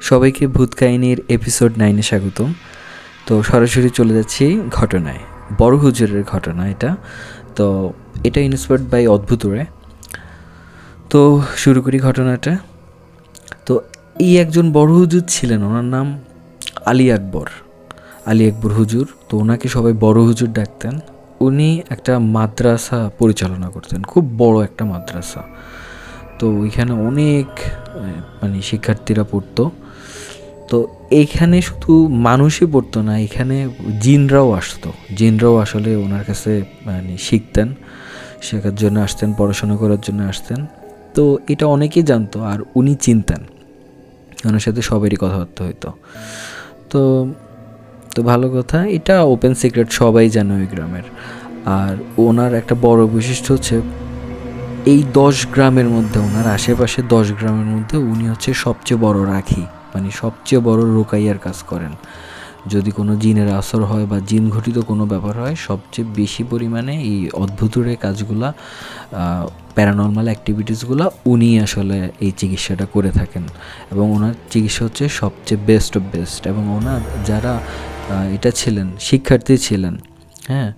সবাইকে ভূত কাহিনীর এপিসোড 9-এ স্বাগতম। তো সরাসরি চলে যাচ্ছি ঘটনায়, বড় হুজুরের ঘটনা এটা। তো এটা ইন্সপায়ার্ড বাই অদ্ভুতরে। তো শুরু করি ঘটনাটা। তো এই একজন বড় হুজুর ছিলেন, ওনার নাম আলী আকবর হুজুর। তো ওনাকে সবাই বড় হুজুর ডাকতেন। উনি একটা মাদ্রাসা পরিচালনা করতেন, খুব বড় একটা মাদ্রাসা। তো ওইখানে অনেক শিক্ষার্থীরা পড়তো। তো এইখানে শুধু মানুষই পড়তো না, এখানে জিনরাও আসতো। জিনরাও আসলে ওনার কাছে শিখতেন, শেখার জন্য আসতেন, পড়াশোনা করার জন্য আসতেন। তো এটা অনেকেই জানতো আর উনি চিনতেন, ওনার সাথে সবারই কথাবার্তা হইতো। তো তো ভালো কথা, এটা ওপেন সিক্রেট, সবাই জানে ওই গ্রামের। আর ওনার একটা বড় বৈশিষ্ট্য হচ্ছে এই 10 গ্রামের মধ্যে, ওনার আশেপাশে 10 গ্রামের মধ্যে উনি হচ্ছে সবচেয়ে বড় রাখি, সবচেয়ে বড় রোকাইয়ার কাজ করেন। যদি কোনো জিনের আসর হয় বা জিন ঘটিত কোনো ব্যাপার হয়, সবচেয়ে বেশি পরিমাণে এই অদ্ভুতুরে কাজগুলা, প্যারানর্মাল অ্যাক্টিভিটিসগুলো উনি আসলে এই চিকিৎসাটা করে থাকেন। এবং ওনার চিকিৎসা হচ্ছে সবচেয়ে বেস্ট অফ বেস্ট। এবং ওনার যারা এটা ছিলেন, শিক্ষার্থী ছিলেন, হ্যাঁ,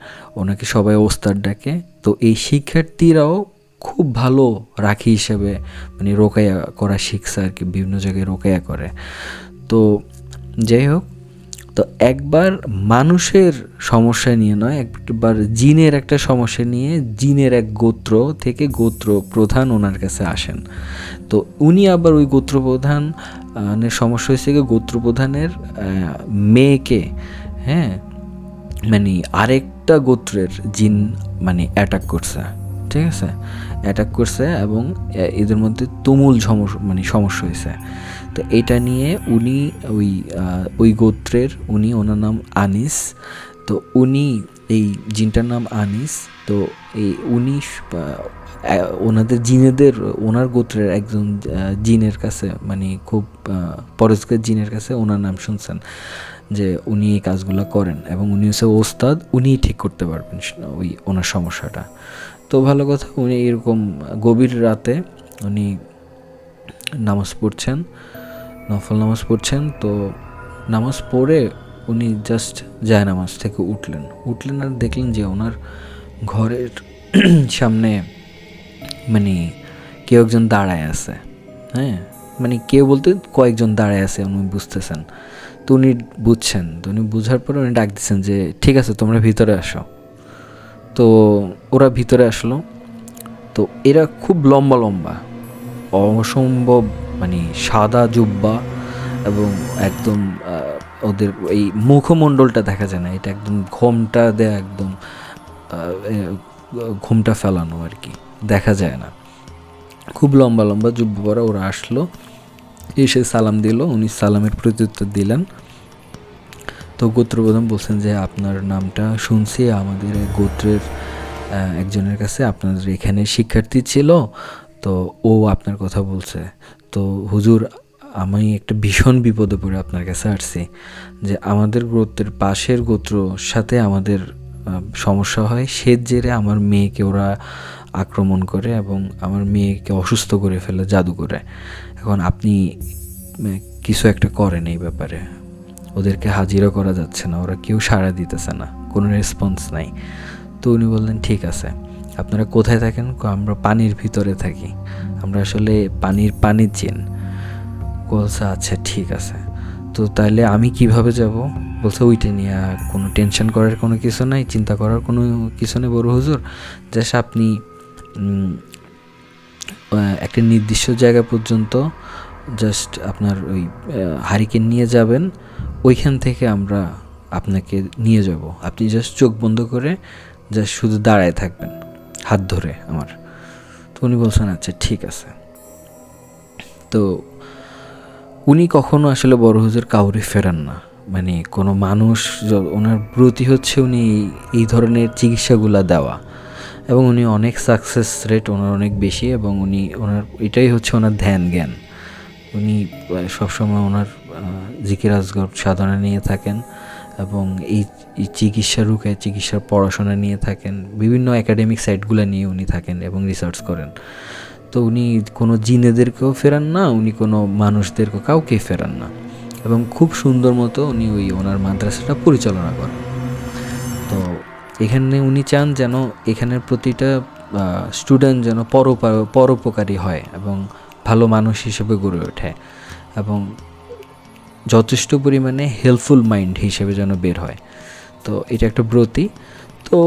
ওনাকে সবাই ওস্তাদ ডাকে। তো এই শিক্ষার্থীরাও খুব ভালো রাখি হিসেবে রোকাইয়া করা শিখছে আর কি, বিভিন্ন জায়গায় রোকাইয়া করে। তো যাই হোক, তো একবার মানুষের সমস্যা নিয়ে নয়, একবার জিনের একটা সমস্যা নিয়ে জিনের এক গোত্র থেকে গোত্র প্রধান ওনার কাছে আসেন। তো উনি আবার ওই গোত্র প্রধান সমস্যা হয়েছে কি, গোত্র প্রধানের মেয়েকে, হ্যাঁ, আরেকটা গোত্রের জিন অ্যাটাক করছে, ঠিক আছে, অ্যাটাক করছে। এবং এদের মধ্যে তুমুল সমস্যা হয়েছে। তো এটা নিয়ে উনি ওই গোত্রের, ওনার নাম আনিস। তো উনি, এই জিনটার নাম আনিস। তো উনি ওনাদের জিনেদের, ওনার গোত্রের একজন জিনের কাছে, খুব পরস্কার জিনের কাছে ওনার নাম শুনছেন যে উনি এই কাজগুলো করেন এবং উনি হচ্ছে ওস্তাদ, উনিই ঠিক করতে পারবেন ওনার সমস্যাটা। তো ভালো কথা, উনি এরকম গভীর রাতে উনি নামাজ পড়ছেন, নফল নামাজ পড়ছেন। তো নামাজ পড়ে উনি জাস্ট নামাজ থেকে উঠলেন আর দেখলেন যে ওনার ঘরের সামনে কেউ একজন দাঁড়ায় আছে। হ্যাঁ, কেউ বলতে কয়েকজন দাঁড়ায় আছে, উনি বুঝতেছেন। তো উনি বুঝছেন, তো উনি বুঝার পরে উনি ডাক দিচ্ছেন যে ঠিক আছে, তোমরা ভিতরে আসো। তো ওরা ভিতরে আসলো। তো এরা খুব লম্বা লম্বা, অসম্ভব সাদা জুব্বা, এবং একদম ওদের এই মুখমণ্ডলটা দেখা যায় না, এটা একদম ঘোমটা দেয়া, একদম ঘোমটা ফেলানো আর কি, দেখা যায় না। খুব লম্বা লম্বা জুব্বা পরা ওরা আসলো, এসে সালাম দিল। উনি সালামের প্রত্যুত্তর দিলেন। তো গোত্রপ্রধান বলছেন যে আপনার নামটা শুনছি আমাদের গোত্রের একজনের কাছে, আপনাদের এখানে শিক্ষার্থী ছিল, তো ও আপনার কথা বলছে। তো হুজুর, আমি একটা ভীষণ বিপদে পড়ে আপনার কাছে আসছি যে আমাদের গোত্রের পাশের গোত্রর সাথে আমাদের সমস্যা হয়, সে জেরে আমার মেয়েকে ওরা আক্রমণ করে এবং আমার মেয়েকে অসুস্থ করে ফেলে জাদু করে। এখন আপনি কিছু একটা করেন এই ব্যাপারে। ওদেরকে হাজিরা করা যাচ্ছে না, ওরা কেউ সাড়া দিতেছে না, কোনো রেসপন্স নাই। তো উনি বললেন ঠিক আছে, আপনারা কোথায় থাকেন? আমরা পানির ভিতরে থাকি, আমরা আসলে পানির জিন। বলছে আচ্ছা ঠিক আছে, তো তাহলে আমি কিভাবে যাব? বলছে ওইটা নিয়ে কোনো টেনশন করার কোনো কিছু নাই, চিন্তা করার কোনো কিছু নেই বড় হুজুর। জাস্ট আপনি একটা নির্দিষ্ট জায়গা পর্যন্ত জাস্ট আপনার ওই হারিকেন নিয়ে যাবেন, ওইখান থেকে আমরা আপনাকে নিয়ে যাব। আপনি জাস্ট চোখ বন্ধ করে জাস্ট শুধু দাঁড়ায় থাকবেন হাত ধরে আমার। তো উনি বলছেন আচ্ছা ঠিক আছে। তো উনি কখনো আসলে বড় হুজুর কাউরে ফেরান না, কোনো মানুষ, ওনার ব্রতই হচ্ছে উনি এই ধরনের চিকিৎসাগুলো দেওয়া। এবং উনি অনেক সাকসেস রেট ওনার অনেক বেশি, এবং ওনার এটাই হচ্ছে ওনার ধ্যান জ্ঞান। উনি সবসময় ওনার জিকির আজগর সাধনা নিয়ে থাকেন এবং এই চিকিৎসার পড়াশোনা নিয়ে থাকেন, বিভিন্ন একাডেমিক সাইটগুলো নিয়ে উনি থাকেন এবং রিসার্চ করেন। তো উনি কোনো জিনেদেরকেও ফেরান না, উনি কোনো মানুষদেরকেও কাউকে ফেরান না, এবং খুব সুন্দর মতো উনি ওনার মাদ্রাসাটা পরিচালনা করেন। তো এখানে উনি চান যেন এখানের প্রতিটা স্টুডেন্ট যেন পরোপকারী হয় এবং ভালো মানুষ হিসেবে গড়ে ওঠে এবং যথেষ্ট পরিমাণে হেল্পফুল মাইন্ড হিসেবে যেন বের হয়। তো এটা একটা ব্রতী। তো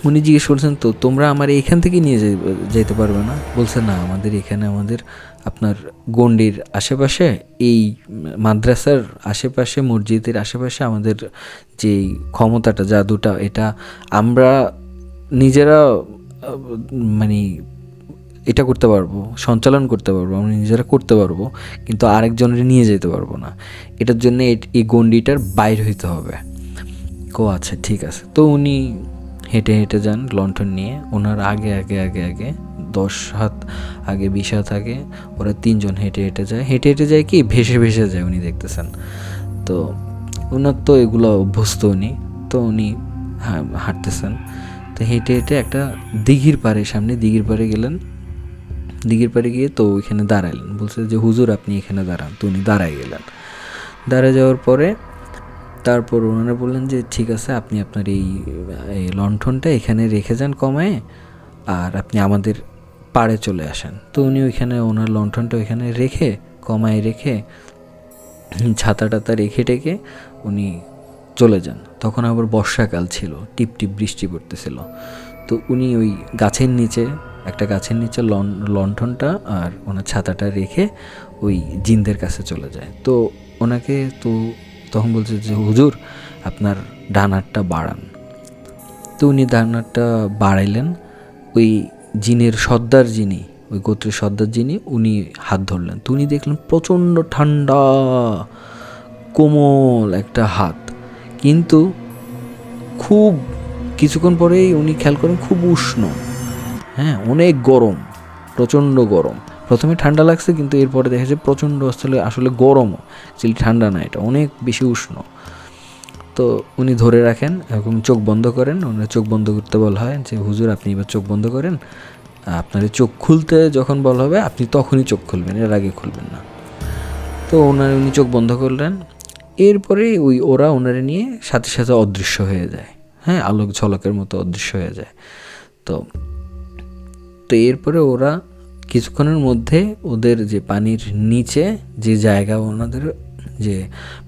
উনি জিজ্ঞেস করছেন, তো তোমরা আমার এইখান থেকে নিয়ে যেতে পারবে না? বলছে না, আমাদের এখানে আমাদের আপনার গণ্ডির আশেপাশে, এই মাদ্রাসার আশেপাশে, মসজিদের আশেপাশে আমাদের যে ক্ষমতাটা, জাদুটা, এটা আমরা নিজেরা মানে এটা করতে পারবো, সঞ্চালন করতে পারবো, আমরা নিজেরা করতে পারবো, কিন্তু আরেকজনের নিয়ে যেতে পারবো না। এটার জন্য এই গণ্ডিটার বাইর হইতে হবে। আচ্ছা ঠিক আছে। তো উনি হেঁটে হেঁটে যান লণ্ঠন নিয়ে। ওনার আগে আগে আগে আগে 10 হাত আগে, 20 হাত আগে ওরা 3 জন হেঁটে হেঁটে যায়। হেঁটে হেঁটে যায় কি, ভেসে ভেসে যায়, উনি দেখতেছেন। তো ওনার তো এগুলো অভ্যস্ত উনি। তো উনি হাঁটতেছেন। তো হেঁটে হেঁটে একটা দিঘির পাড়ে, সামনে দিঘির পাড়ে গেলেন। দিঘির পাড়ে গিয়ে তো ওইখানে দাঁড়ালেন। বলছে যে হুজুর আপনি এখানে দাঁড়ান। তো উনি দাঁড়ায় গেলেন। দাঁড়ায় যাওয়ার পরে তারপর ওনারা বললেন যে ঠিক আছে, আপনি আপনার এই লণ্ঠনটা এখানে রেখে যান কমায়, আর আপনি আমাদের পাড়ে চলে আসেন। তো উনি ওইখানে ওনার লণ্ঠনটা ওইখানে রেখে, কমায় রেখে, ছাতা টাতা রেখে টেকে উনি চলে যান। তখন আবার বর্ষাকাল ছিল, টিপ টিপ বৃষ্টি পড়তেছিল। তো উনি ওই গাছের নিচে, একটা গাছের নিচে লণ্ঠনটা আর ওনার ছাতাটা রেখে ওই জিনদের কাছে চলে যায়। তো ওনাকে তো তখন বলছে যে হুজুর আপনার ডান হাতটা বাড়ান। তো উনি ডান হাতটা বাড়াইলেন। ওই জিনের সর্দার, যিনি ওই গোত্রের সর্দার যিনি, উনি হাত ধরলেন। তো উনি দেখলেন প্রচণ্ড ঠান্ডা কোমল একটা হাত, কিন্তু খুব কিছুক্ষণ পরেই উনি খেয়াল করেন খুব উষ্ণ, হ্যাঁ অনেক গরম, প্রচণ্ড গরম। প্রথমে ঠান্ডা লাগছে, কিন্তু এরপরে দেখা যায় প্রচণ্ড আসলে গরমও, আসলে ঠান্ডা না, এটা অনেক বেশি উষ্ণ। তো উনি ধরে রাখেন এবং চোখ বন্ধ করেন। ওনার চোখ বন্ধ করতে বলা হয় যে হুজুর আপনি এবার চোখ বন্ধ করেন, আপনার চোখ খুলতে যখন বলা হবে আপনি তখনই চোখ খুলবেন, এর আগে খুলবেন না। তো উনি চোখ বন্ধ করলেন। এরপরে ওরা ওনারে নিয়ে সাথে সাথে অদৃশ্য হয়ে যায়, হ্যাঁ আলোক ঝলকের মতো অদৃশ্য হয়ে যায়। তো এরপরে ওরা কিছুক্ষণের মধ্যে ওদের যে পানির নিচে যে জায়গা, ওনাদের যে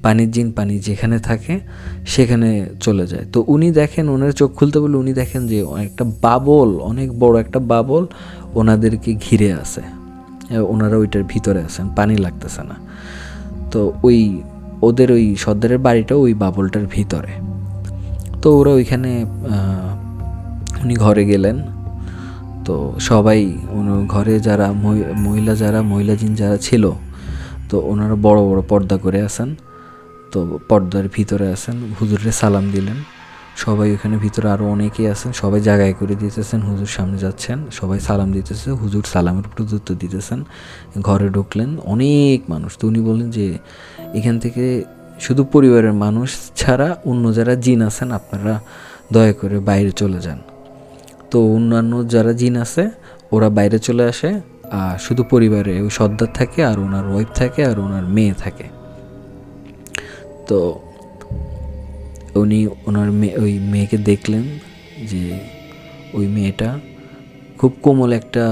পানির জিন পানি যেখানে থাকে সেখানে চলে যায়। তো উনি দেখেন, ওনার চোখ খুলতে বলে উনি দেখেন যে একটা বাবল, অনেক বড় একটা বাবল ওনাদেরকে ঘিরে আছে, ওনারা ওইটার ভিতরে আছেন, পানি লাগতেছে না। তো ওদের ওই সর্দারের বাড়িটা ওই বাবলটার ভিতরে। তো ওরা ওইখানে, উনি ঘরে গেলেন। তো সবাই ঘরে যারা মহিলা জিন যারা ছিল, তো ওনারা বড় বড় পর্দা করে আছেন। তো পর্দার ভিতরে আছেন, হুজুরে সালাম দিলেন। সবাই ওখানে ভিতরে আরও অনেকেই আছেন, সবাই জায়গায় করে দিতেছেন, হুজুর সামনে যাচ্ছেন, সবাই সালাম দিতেছে, হুজুর সালামের প্রত্যুত্তর দিতেছেন। ঘরে ঢুকলেন, অনেক মানুষ। তো উনি বললেন যে এখান থেকে শুধু পরিবারের মানুষ ছাড়া অন্য যারা জিন আছেন আপনারা দয়া করে বাইরে চলে যান। তো অন্যান্য যারা জিন আছে ওরা বাইরে চলে আসে, আর শুধু পরিবারে ওই সর্দার থাকে, আর ওনার ওয়াইফ থাকে, আর ওনার মেয়ে থাকে। তো উনি ওনার ওই মেয়েকে দেখলেন যে ওই মেয়েটা খুব কোমল একটা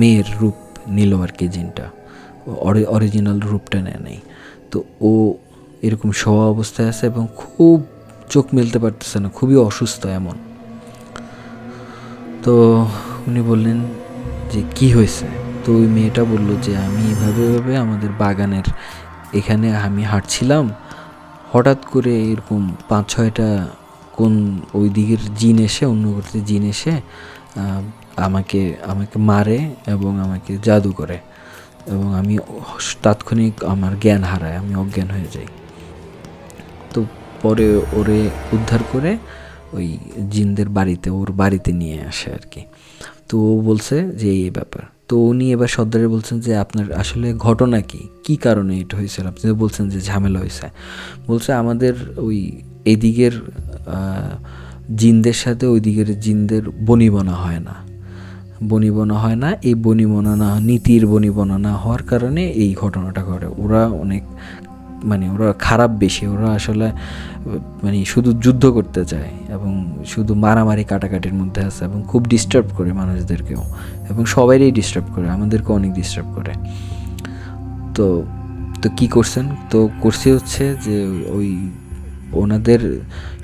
মেয়ের রূপ নিল আর কি, জিনটা অরিজিনাল রূপটা নেয় নাই। তো ও এরকম শোয়া অবস্থায় আছে এবং খুব চোখ মেলতে পারতেছে না, খুবই অসুস্থ এমন। তো উনি বললেন যে কি হয়েছে? তো ওই মেয়েটা বলল যে আমি এভাবে আমাদের বাগানের এখানে আমি হাঁটছিলাম, হঠাৎ করে এরকম 5-6টা কোন ওই দিকের জিন এসে, অন্য গোত্রের জিন এসে আমাকে মারে এবং আমাকে জাদু করে, এবং আমি তাৎক্ষণিক আমার জ্ঞান হারাই, আমি অজ্ঞান হয়ে যাই। তো পরে ওরে উদ্ধার করে ওই জিনদের ওর বাড়িতে নিয়ে আসে আর কি। তো ও বলছে যে এই ব্যাপার। তো উনি এবার সর্দারে বলছেন যে আপনার আসলে ঘটনা কী কারণে এটা হয়েছিল? আপনি তো বলছেন যে ঝামেলা হয়েছে। বলছে আমাদের ওই এদিকের জিনদের সাথে ওই দিকের জিনদের বনিবনা হয় না, বনিবনা হয় না। এই বনিবনা না নীতির বনিবনা না হওয়ার কারণে এই ঘটনাটা ঘটে। ওরা অনেক ওরা খারাপ বেশি, ওরা আসলে শুধু যুদ্ধ করতে চায় এবং শুধু মারামারি কাটাকাটির মধ্যে আছে এবং খুব ডিস্টার্ব করে মানুষদেরকেও, এবং সবাইরই ডিস্টার্ব করে, আমাদেরকেও অনেক ডিস্টার্ব করে। তো তো কী করছেন? তো করছে হচ্ছে যে ওই ওনাদের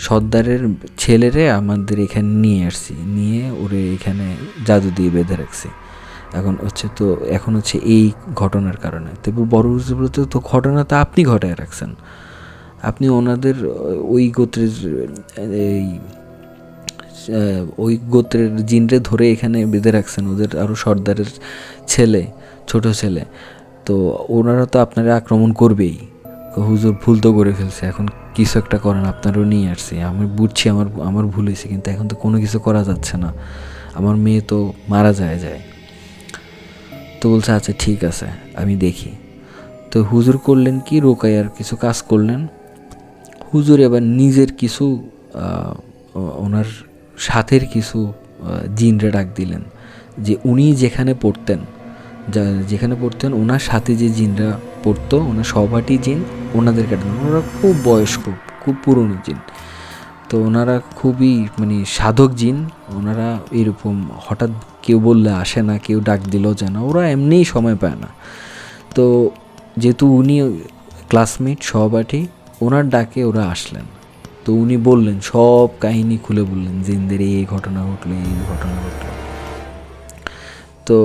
সর্দারের ছেলেরে আমাদের এখানে নিয়ে আসছি, নিয়ে ওরে এখানে জাদু দিয়ে বেঁধে রাখছি। এখন হচ্ছে এই ঘটনার কারণে। তারপর বড় হুজুর বলতে, তো ঘটনা তো আপনি ঘটায় রাখছেন, আপনি ওনাদের ওই গোত্রের জিনরে ধরে এখানে বেঁধে রাখছেন, ওদের আরও সর্দারের ছেলে, ছোট ছেলে, তো ওনারা তো আপনারা আক্রমণ করবেই। হুজুর ভুল তো করে ফেলছে, এখন কিছু একটা করেন, আপনারও নিয়ে আসছি। আমি বুঝছি আমার ভুল হয়েছে, কিন্তু এখন তো কোনো কিছু করা যাচ্ছে না, আমার মেয়ে তো মারা যায়। তো বলছে আচ্ছা ঠিক আছে, আমি দেখি। তো হুজুর করলেন কি, রোকাইয়ার কিছু কাজ করলেন। হুজুর এবার নিজের কিছু ওনার সাথের কিছু জিনরে ডাক দিলেন, যে উনি যেখানে পড়তেন ওনার সাথে যে জিনরা পড়তো, ওনার সহপাঠী জিন, ওনাদেরকে ডাকলেন। ওনারা খুব বয়স্ক, খুব পুরনো জিন। তো ওনারা খুবই সাধক জিন। ওনারা এরকম হঠাৎ কেউ বললে আসে না, কেউ ডাক দিলেও যায় না, ওরা এমনিই সময় পায় না। তো যেহেতু উনি ক্লাসমেট, সহপাঠী, ওনার ডাকে ওরা আসলেন। তো উনি বললেন, সব কাহিনী খুলে বললেন, জিনদের এই ঘটনা ঘটলো, এই ঘটনা ঘটলো। তো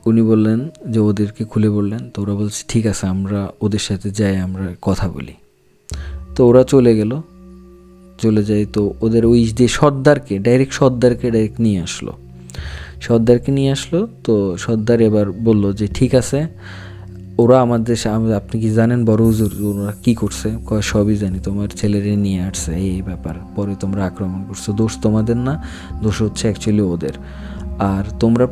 উনি বললেন যে ওদেরকে খুলে বললেন। তো ওরা বলছে ঠিক আছে, আমরা ওদের সাথে যাই, আমরা কথা বলি। তো ওরা চলে যায়। তো ওদের ওই যে সর্দারকে ডাইরেক্ট নিয়ে আসলো। তো সর্দার এবার বলল যে ঠিক আছে, ওরা আমাদের আপনি কি জানেন বড় হুজুর ওরা কী করছে? সবই জানি, তোমার ছেলেরে নিয়ে আসছে, এই ব্যাপার, পরে তোমরা আক্রমণ করছো, দোষ তোমাদের না, দোষ হচ্ছে অ্যাকচুয়ালি ওদের। আর তোমরা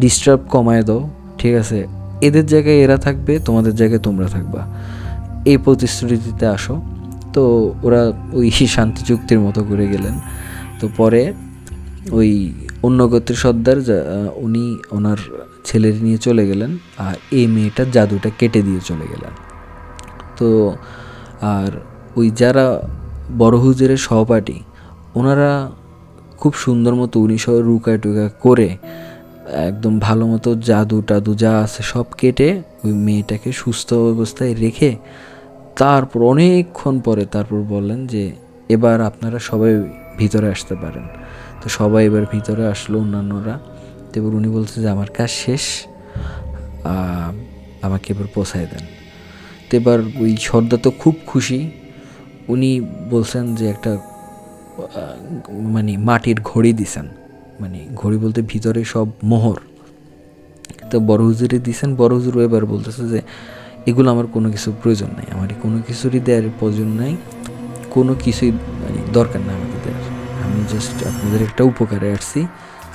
ডিস্টার্ব কমায় দাও, ঠিক আছে? এদের জায়গায় এরা থাকবে, তোমাদের জায়গায় তোমরা থাকবা, এই প্রতিশ্রুতিতে আসো। তো ওরা ওই শান্তি চুক্তির মতো করে গেলেন। তো পরে ওই অন্য গোত্রের সর্দার উনি ওনার ছেলের নিয়ে চলে গেলেন, আর এই মেয়েটার জাদুটা কেটে দিয়ে চলে গেলেন। তো আর ওই যারা বড় হুজুরের সহপাঠী, ওনারা খুব সুন্দর মতো উনি সব রুকা টুকা করে একদম ভালো মতো জাদু টাদু যা আছে সব কেটে ওই মেয়েটাকে সুস্থ অবস্থায় রেখে তারপর অনেকক্ষণ পরে বললেন যে এবার আপনারা সবাই ভিতরে আসতে পারেন। তো সবাই এবার ভিতরে আসলো, অন্যান্যরা। তো এবার উনি বলছে যে আমার কাজ শেষ, আমাকে এবার পোষায় দেন। তো এবার ওই সর্দার তো খুব খুশি। উনি বলছেন যে একটা মাটির ঘড়ি দিছেন, ঘড়ি বলতে ভিতরে সব মোহর। তো বড় হুজুরে দিছেন। বড় হুজুর এবার বলতেছে যে এগুলো আমার কোনো কিছু প্রয়োজন নাই, আমার কোনো কিছুরই দেওয়ার প্রয়োজন নাই, কোনো কিছুই দরকার না আমাকে দেওয়ার। আমি জাস্ট আপনাদের একটা উপকারে আসছি,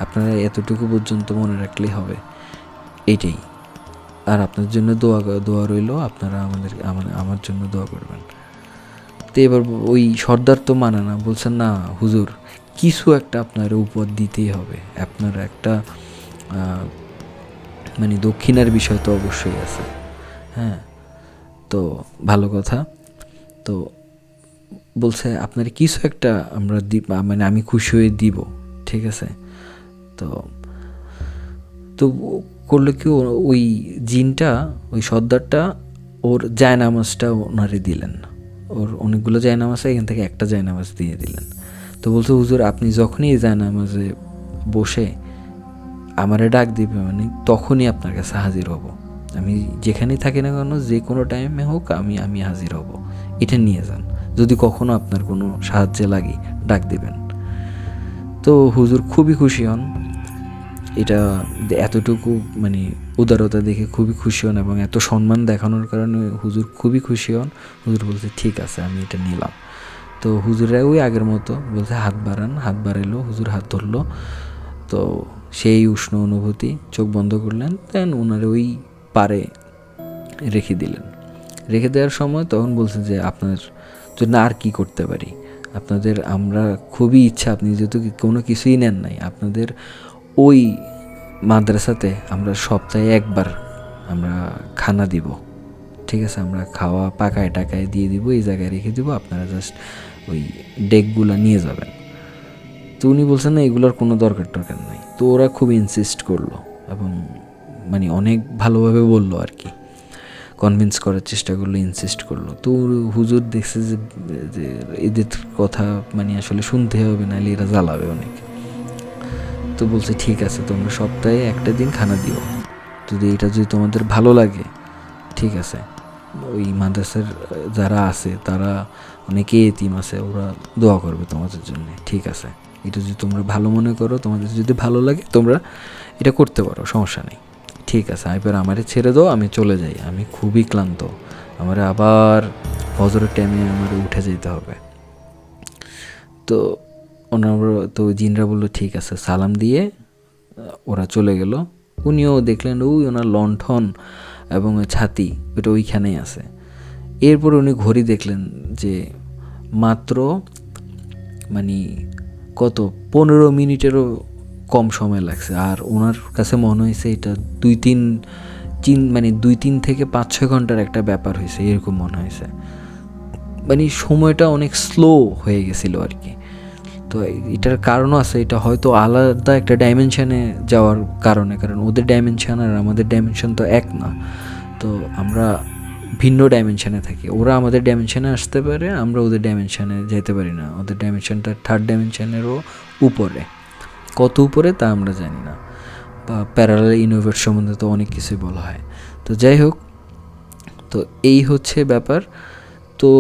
আপনারা এতটুকু পর্যন্ত মনে রাখলেই হবে, এইটাই। আর আপনার জন্য দোয়া রইল, আপনারা আমার জন্য দোয়া করবেন। তো এবার ওই সর্দার তো মানে না, বলছেন না হুজুর, কিছু একটা আপনার উপর দিতেই হবে, আপনার একটা দক্ষিণার বিষয় তো অবশ্যই আছে। হ্যাঁ, তো ভালো কথা। তো বলছে আপনার কিছু একটা আমরা আমি খুশি হয়ে দিব, ঠিক আছে? তো তো করলো কি, ওই জিনটা, ওই সর্দারটা ওর জায়নামাজটা ওনারে দিলেন। ওর অনেকগুলো জায়নামাজ, এখান থেকে একটা জায়নামাজ দিয়ে দিলেন। তো বলছে হুজুর আপনি যখনই এই জায়নামাজে বসে আমারে ডাক দিবে, তখনই আপনার কাছে হাজির হব, আমি যেখানেই থাকি না কেন, যে কোনো টাইমে হোক, আমি হাজির হব, এটা নিয়ে যান, যদি কখনো আপনার কোনো সাহায্যে লাগে ডাক দিবেন। তো হুজুর খুবই খুশি হন, এটা এতটুকু উদারতা দেখে খুবই খুশি হন, এবং এত সম্মান দেখানোর কারণে হুজুর খুবই খুশি হন। হুজুর বলছে ঠিক আছে, আমি এটা নিলাম। তো হুজুরা ওই আগের মতো বলছে হাত বাড়ান, হাত বাড়াইলো, হুজুর হাত ধরলো। তো সেই উষ্ণ অনুভূতি, চোখ বন্ধ করলেন, দেন ওনারে ওই পারে রেখে দিলেন। রেখে দেওয়ার সময় তখন বলছে যে আপনার জন্য আর কি করতে পারি, আমরা খুবই ইচ্ছা, আপনি যেহেতু কোনো কিছুই নেন নাই, আপনাদের ওই মাদ্রাসাতে আমরা সপ্তাহে একবার আমরা খানা দিব, ঠিক আছে, আমরা খাওয়া পাকায় টাকায় দিয়ে দিব, এই জায়গায় রেখে দিব, আপনারা জাস্ট ওই ডেকগুলো নিয়ে যাবেন। তো উনি বলছেন না এগুলোর কোনো দরকার নাই। তো ওরা খুব ইনসিস্ট করলো এবং মানে অনেক ভালোভাবে বললো আর কি, কনভিন্স করার চেষ্টা করলো, ইনসিস্ট করলো। তো হুজুর দেখছে যে এদের কথা মানে আসলে শুনতে হবে, নাহলে এরা জ্বালাবে অনেক। তো বলছে ঠিক আছে, তোমরা সপ্তাহে একটা দিন খানা দিও, যদি তোমাদের ভালো লাগে ঠিক আছে। ওই মাদ্রাসার যারা আছে তারা অনেকে এতিম আছে, ওরা দোয়া করবে তোমাদের জন্য, ঠিক আছে, এটা যদি তোমরা ভালো মনে করো, তোমাদের যদি ভালো লাগে তোমরা এটা করতে পারো, সমস্যা নেই, ঠিক আছে। এবার আমারে ছেড়ে দাও, আমি চলে যাই, আমি খুবই ক্লান্ত, আমার আবার ফজরের টাইমে আমার উঠে যেতে হবে। তো তো জিনরা বললো ঠিক আছে, সালাম দিয়ে ওরা চলে গেল। উনিও দেখলেন ওই ওনার লণ্ঠন এবং ছাতি ওটা ওইখানেই আছে। এরপর উনি ঘড়ি দেখলেন যে মাত্র মানে কত 15 মিনিটেরও কম সময় লাগছে। আর ওনার কাছে মনে হয়েছে এটা 2-3 থেকে 5-6 ঘন্টার একটা ব্যাপার হয়েছে, এরকম মনে হয়েছে। মানে সময়টা অনেক স্লো হয়ে গেছিলো আর কি। তো এটার কারণও আছে, এটা হয়তো আলাদা একটা ডাইমেনশানে যাওয়ার কারণে, কারণ ওদের ডাইমেনশান আর আমাদের ডাইমেনশান তো এক না। তো আমরা ভিন্ন ডাইমেনশানে থাকি, ওরা আমাদের ডাইমেনশানে আসতে পারে, আমরা ওদের ডাইমেনশানে যেতে পারি না। ওদের ডাইমেনশানটা 3rd ডাইমেনশানেরও উপরে, কত উপরে তা আমরা জানি না, বা প্যারালাল ইউনিভার্স সম্বন্ধে তো অনেক কিছুই বলা হয়। তো যাই হোক, তো এই হচ্ছে ব্যাপার। তো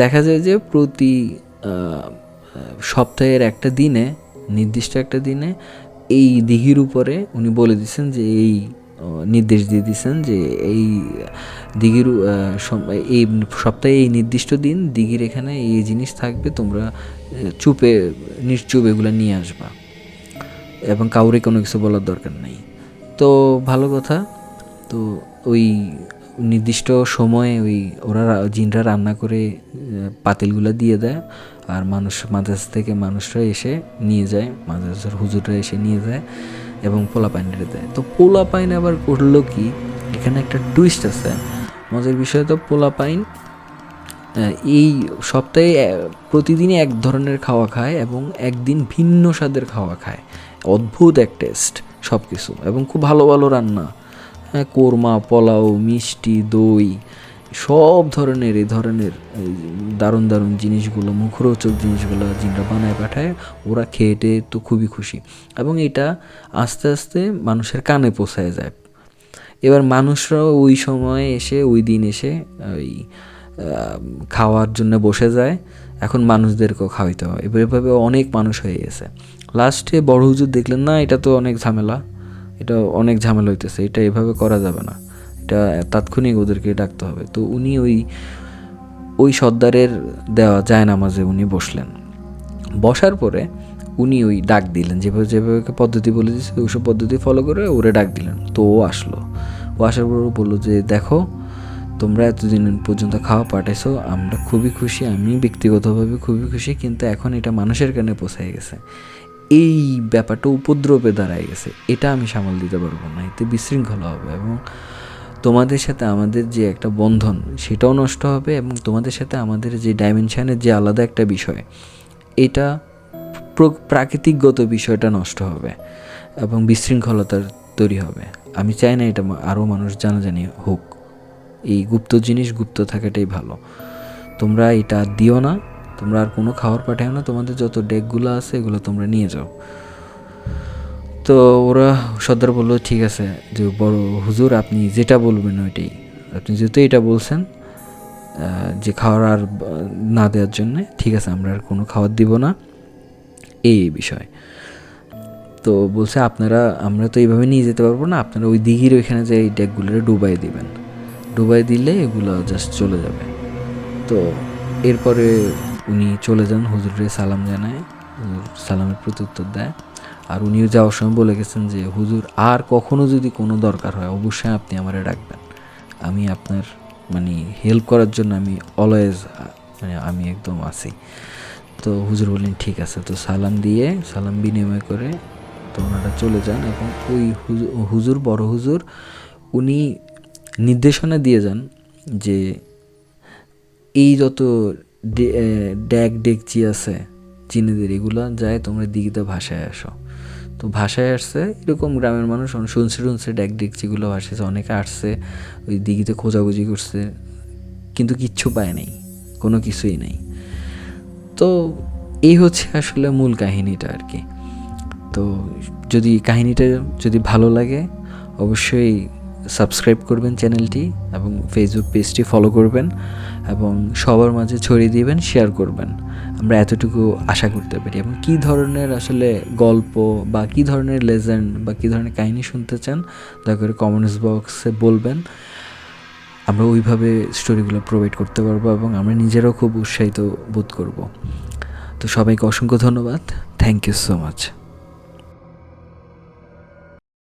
দেখা যায় যে প্রতি সপ্তাহের একটা দিনে, নির্দিষ্ট একটা দিনে এই দিঘির উপরে উনি বলে দিয়েছেন যে এই নির্দেশ দিয়ে দিয়েছেন যে এই দিঘির এই সপ্তাহে এই নির্দিষ্ট দিন দিঘির এখানে এই জিনিস থাকবে, তোমরা নিশ্চুপ এগুলো নিয়ে আসবা এবং কাউরে কোনো কিছু বলার দরকার নেই। তো ভালো কথা। তো ওই নির্দিষ্ট সময়ে ওরা জিনরা রান্না করে পাতিলগুলো দিয়ে দেয়, আর মাদ্রাসা থেকে মানুষরা এসে নিয়ে যায়, মাদ্রাসার হুজুররা এসে নিয়ে যায় এবং পোলা পাইনটা দেয়। তো পোলা পাইন আবার করলো কি, এখানে একটা টুইস্ট আছে, মজার বিষয়। তো পোলা পাইন এই সপ্তাহে প্রতিদিনই এক ধরনের খাওয়া খায় এবং একদিন ভিন্ন স্বাদের খাওয়া খায়। অদ্ভুত এক টেস্ট সব কিছু, এবং খুব ভালো ভালো রান্না, কোরমা, পোলাও, মিষ্টি, দই, সব ধরনের এই ধরনের দারুণ দারুণ জিনিসগুলো, মুখরোচক জিনিসগুলো জিনরা বানায় পাঠায়। ওরা খেয়ে তো খুবই খুশি, এবং এটা আস্তে আস্তে মানুষের কানে পৌঁছায় যায়। এবার মানুষরাও ওই সময় এসে, ওই দিন এসে ওই খাওয়ার জন্য বসে যায়। এখন মানুষদেরকেও খাওয়াইতে হয়। এভাবে অনেক মানুষ হয়ে গেছে। লাস্টে বড় হুজুর দেখলেন না এটা তো অনেক ঝামেলা, এটা অনেক ঝামেলা হইতেছে, এটা এভাবে করা যাবে না, এটা তাৎক্ষণিক ওদেরকে ডাকতে হবে। তো উনি ওই সর্দারের দেওয়া জায়নামাজে উনি বসলেন। বসার পরে উনি ওই ডাক দিলেন, যেভাবে পদ্ধতি বলে দিচ্ছে ওইসব পদ্ধতি ফলো করে ওরে ডাক দিলেন। তো ও আসলো। ও আসার পর বললো যে দেখো, তোমরা এতদিন পর্যন্ত খাওয়া পাঠাইছো, আমরা খুবই খুশি, আমি ব্যক্তিগতভাবে খুবই খুশি, কিন্তু এখন এটা মানুষের কানে পৌঁছায় গেছে, এই ব্যাপারটা উপদ্রবে দাঁড়ায় গেছে, এটা আমি সামাল দিতে পারবো না, এতে বিশৃঙ্খলা হবে এবং তোমাদের সাথে আমাদের যে একটা বন্ধন সেটাও নষ্ট হবে, এবং তোমাদের সাথে আমাদের যে ডাইমেনশানের যে আলাদা একটা বিষয়, এটা প্রাকৃতিকগত বিষয়টা নষ্ট হবে এবং বিশৃঙ্খলতার তৈরি হবে। আমি চাই না এটা আরও মানুষ জানাজানি হোক। এই গুপ্ত জিনিস গুপ্ত থাকাটাই ভালো। তোমরা এটা দিও না, তোমরা আর কোনো খাবার পাঠাও না, তোমাদের যত ডেকগুলো আছে এগুলো তোমরা নিয়ে যাও। তো ওরা সর্দার বললো ঠিক আছে যে বড় হুজুর আপনি যেটা বলবেন ওইটাই, আপনি যেহেতু এটা বলছেন যে খাওয়ার আর না দেওয়ার জন্যে, ঠিক আছে আমরা আর কোনো খাবার দিব না, এই বিষয়। তো বলছে আমরা তো এইভাবে নিয়ে যেতে পারবো না, আপনারা ওই দিঘির ওইখানে যে এই ডেকগুলো ডুবাই দিবেন, ডুবাই দিলে এগুলো জাস্ট চলে যাবে। তো এরপরে উনি চলে যান, হুজুরে সালাম জানায়, সালামের প্রত্যুত্তর দেয়। আর উনিও যাওয়ার সময় বলে গেছেন যে হুজুর আর কখনো যদি কোনো দরকার হয় অবশ্যই আপনি আমারে ডাকবেন, আমি আপনার হেল্প করার জন্য আমি অলওয়েজ আমি একদম আছি। তো হুজুর বললেন ঠিক আছে। তো সালাম বিনিময় করে তো ওনারা চলে যান এবং ওই হুজুর বড় হুজুর উনি নির্দেশনা দিয়ে যান যে এই যত ড্যাগ ডেকচি আছে চীনেদের এগুলো যায় তোমরা দিঘিতে ভাসায় আসো। তো ভাসায় আসছে এরকম গ্রামের মানুষ শুনছে ড্যাগ ডেকচিগুলো ভাসেছে, অনেকে আসছে ওই দিঘিতে খোঁজাখুঁজি করছে, কিন্তু কিচ্ছু পায় নাই, কোনো কিছুই নেই। তো এই হচ্ছে আসলে মূল কাহিনীটা আর কি। তো যদি কাহিনীটা যদি ভালো লাগে অবশ্যই সাবস্ক্রাইব করবেন চ্যানেলটি এবং ফেসবুক পেজটি ফলো করবেন এবং সবার মাঝে ছড়িয়ে দিবেন, শেয়ার করবেন। আমরা এতটুকু আশা করতে পারি। এবং কী ধরনের আসলে গল্প বা কী ধরনের লেজেন্ড বা কী ধরনের কাহিনী শুনতে চান দয়া করে কমেন্টস বক্সে বলবেন। আমরা ওইভাবে স্টোরিগুলো প্রোভাইড করতে পারবো এবং আমরা নিজেরাও খুব উৎসাহিত বোধ করব। তো সবাইকে অসংখ্য ধন্যবাদ। Thank you so much.